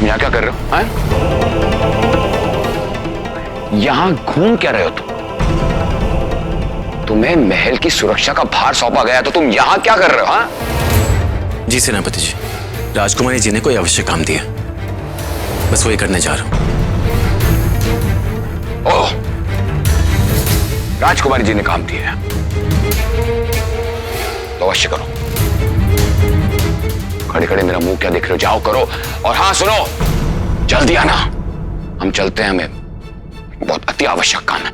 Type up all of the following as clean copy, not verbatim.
तुम यहाँ क्या कर रहे हो? यहाँ घूम क्या रहे हो तुम? तुम्हें महल की सुरक्षा का भार सौंपा गया तो तुम यहाँ क्या कर रहे हो? हाँ? जी सेनापति जी, राजकुमारी जी ने कोई आवश्यक काम दिया, बस वही करने जा रहा हूं। ओह, राजकुमारी जी ने काम दिया है तो अवश्य करो। खड़े खड़े मेरा मुंह क्या देख रहे हो? जाओ करो। और हाँ सुनो, जल्दी आना, हम चलते हैं, हमें बहुत अति आवश्यक काम है।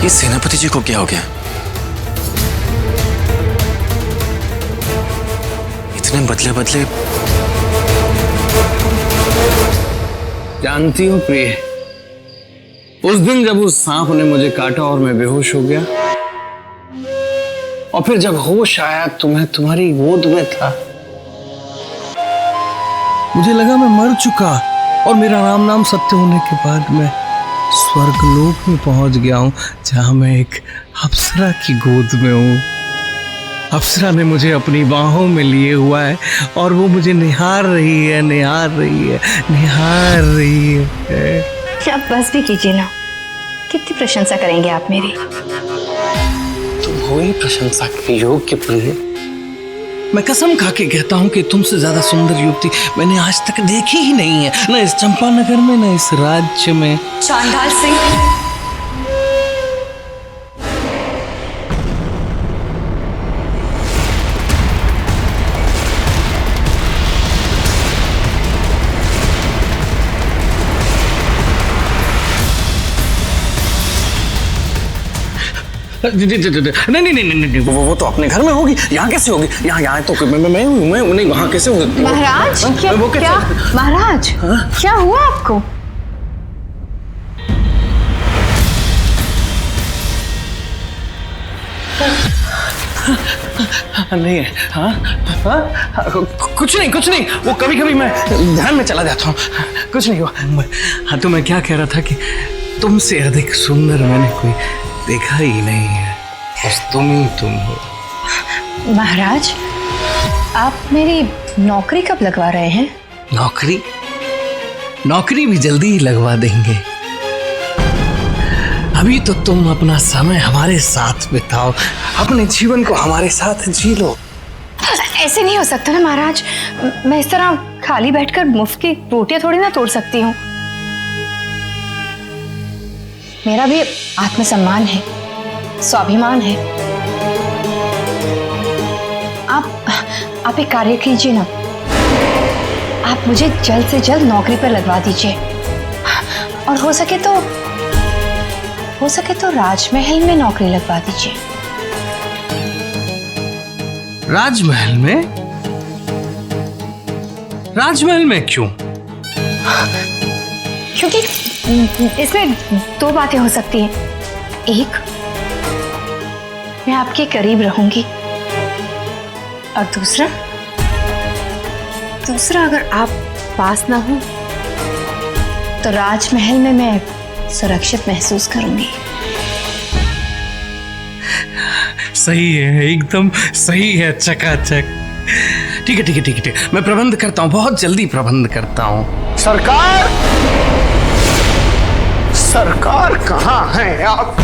ये सेनापति जी को क्या हो गया? इतने बदले बदले। जानती हो प्रिय, उस दिन जब उस सांप ने मुझे काटा और मैं बेहोश हो गया, और फिर जब होश आया तो मैं तुम्हारी गोद में था, मुझे लगा मैं मर चुका और मेरा राम नाम सत्य होने के बाद मैं स्वर्गलोक में पहुंच गया हूं, जहां मैं एक अप्सरा की गोद में हूं। अप्सरा ने मुझे अपनी बाहों में लिए हुआ है और वो मुझे निहार रही है, निहार रही है, निहार रही है। अब बस भी कीजिए ना, कितनी प्रशंसा करेंगे आप मेरी? तुम हो ही प्रशंसा के योग्य प्रिय। मैं कसम खा के कहता हूँ कि तुमसे ज्यादा सुंदर युवती मैंने आज तक देखी ही नहीं है, न इस चंपानगर में, न इस राज्य में। चांडाल सिंह, नहीं नहीं नहीं नहीं, वो तो अपने घर में होगी, यहाँ कैसे होगी? यहाँ तो मैं नहीं, वहाँ कैसे होगी? महाराज क्या महाराज क्या हुआ आपको? नहीं है। हाँ, कुछ नहीं, वो कभी कभी मैं ध्यान में चला जाता हूँ, कुछ नहीं हुआ। हाँ, तो मैं क्या कह रहा था कि तुमसे अधिक सुंदर मैंने कोई देखा ही नहीं है, बस तुम ही तुम हो। महाराज, आप मेरी नौकरी कब लगवा रहे हैं? नौकरी भी जल्दी ही लगवा देंगे। अभी तो तुम अपना समय हमारे साथ बिताओ, अपने जीवन को हमारे साथ जी लो। ऐसे नहीं हो सकता ना महाराज, मैं इस तरह खाली बैठकर मुफ्त की रोटियां थोड़ी ना तोड़ सकती हूँ। मेरा भी आत्मसम्मान है, स्वाभिमान है। आप एक कार्य कीजिए ना, आप मुझे जल्द से जल्द नौकरी पर लगवा दीजिए, और हो सके तो राजमहल में नौकरी लगवा दीजिए। राजमहल में क्यों? क्योंकि इसमें दो बातें हो सकती हैं। एक, मैं आपके करीब रहूंगी, और दूसरा अगर आप पास ना हो तो राजमहल में मैं सुरक्षित महसूस करूंगी। सही है, एकदम सही है, चकाचक। ठीक है, मैं प्रबंध करता हूँ, बहुत जल्दी प्रबंध करता हूँ। सरकार कहाँ हैं आप?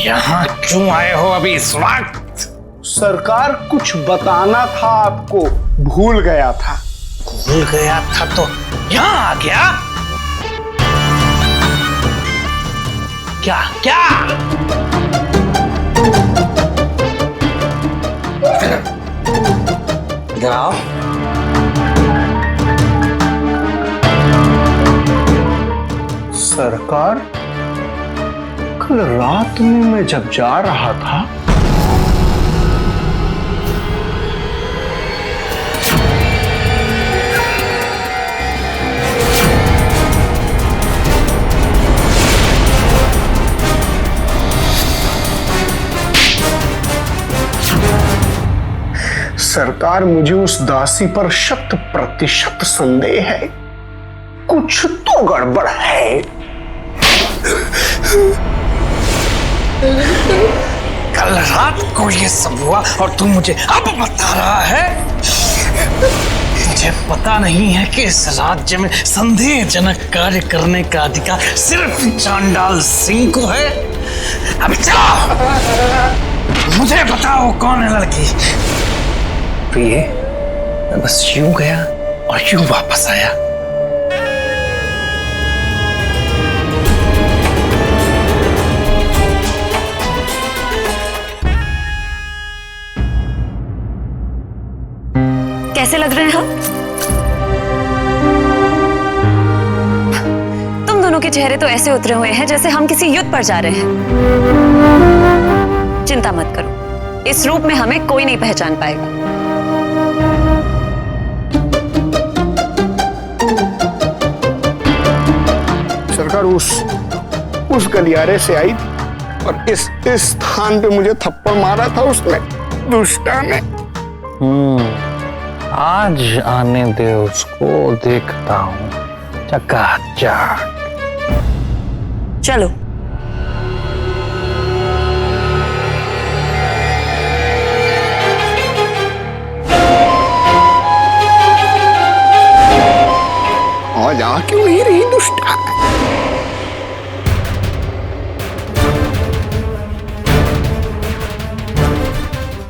यहाँ क्यों आए हो अभी इस वक्त? सरकार, कुछ बताना था आपको, भूल गया था तो यहाँ आ गया। क्या? इधर आओ। सरकार, कल रात में मैं जब जा रहा था सरकार, मुझे उस दासी पर 100% संदेह है। कुछ तो गड़बड़ है। कल रात को ये सब हुआ और तू मुझे अब बता रहा है? मुझे पता नहीं है कि इस राज्य में संदेहजनक कार्य करने का अधिकार सिर्फ चांडाल सिंह को है। अब चलो, मुझे बताओ कौन है लड़की। प्रिय, मैं बस यूं गया और यूं वापस आया। कैसे लग रहे हैं हम? तुम दोनों के चेहरे तो ऐसे उतरे हुए हैं जैसे हम किसी युद्ध पर जा रहे हैं। चिंता मत करो, इस रूप में हमें कोई नहीं पहचान पाएगा। सरकार उस गलियारे से आई और इस स्थान पे मुझे थप्पड़ मारा था उसने, दुष्टा ने। आज आने दे उसको, देखता हूं चकाचक। चलो। और जा क्यों नहीं रही दुष्टा?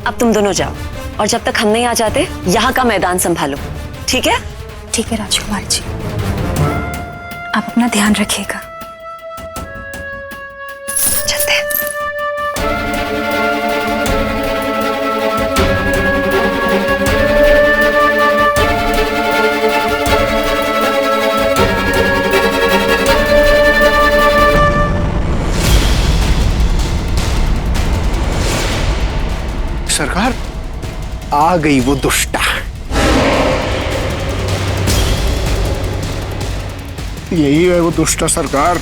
अब तुम दोनों जाओ और जब तक हम नहीं आ जाते यहाँ का मैदान संभालो, ठीक है? ठीक है राजकुमार जी, आप अपना ध्यान रखिएगा। चलते हैं। सरकार, आ गई वो दुष्टा। यही है वो दुष्टा सरकार।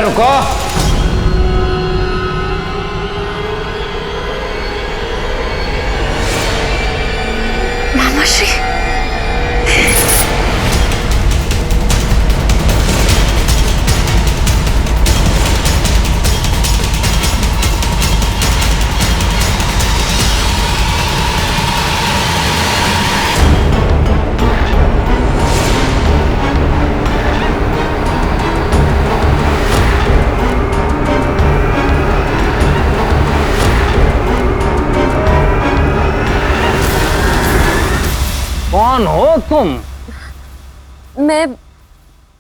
रुको, मामाश्री, कौन हो तुम?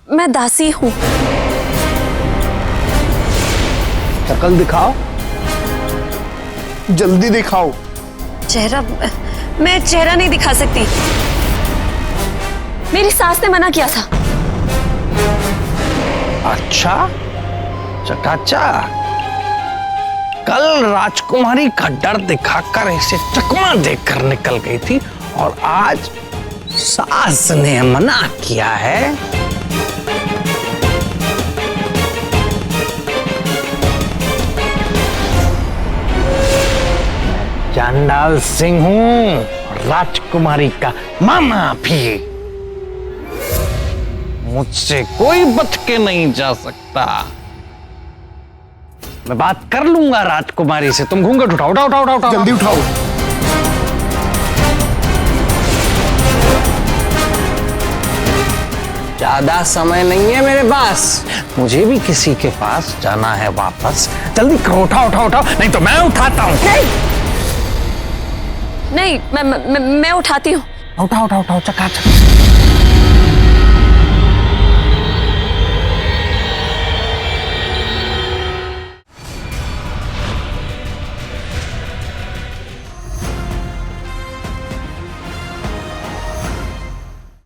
मैं दासी हूं। शक्ल दिखाओ, जल्दी दिखाओ। चेहरा? मैं चेहरा नहीं दिखा सकती, मेरी सास ने मना किया था। अच्छा, चकाचक। कल राजकुमारी का डर दिखाकर इसे चकमा देकर निकल गई थी और आज सास ने मना किया है। चांडाल सिंह हूं, राजकुमारी का मामा भी। मुझसे कोई बच के नहीं जा सकता। मैं बात कर लूंगा राजकुमारी से। तुम घूंघट उठाओ, उठाओ उठाओ उठाओ, जल्दी उठाओ। ज्यादा समय नहीं है मेरे पास, मुझे भी किसी के पास जाना है वापस। जल्दी करो, उठाओ उठाओ उठाओ, नहीं तो मैं उठाता हूँ। नहीं, मैं उठाती हूँ। उठाओ उठाओ उठाओ, चकाचक।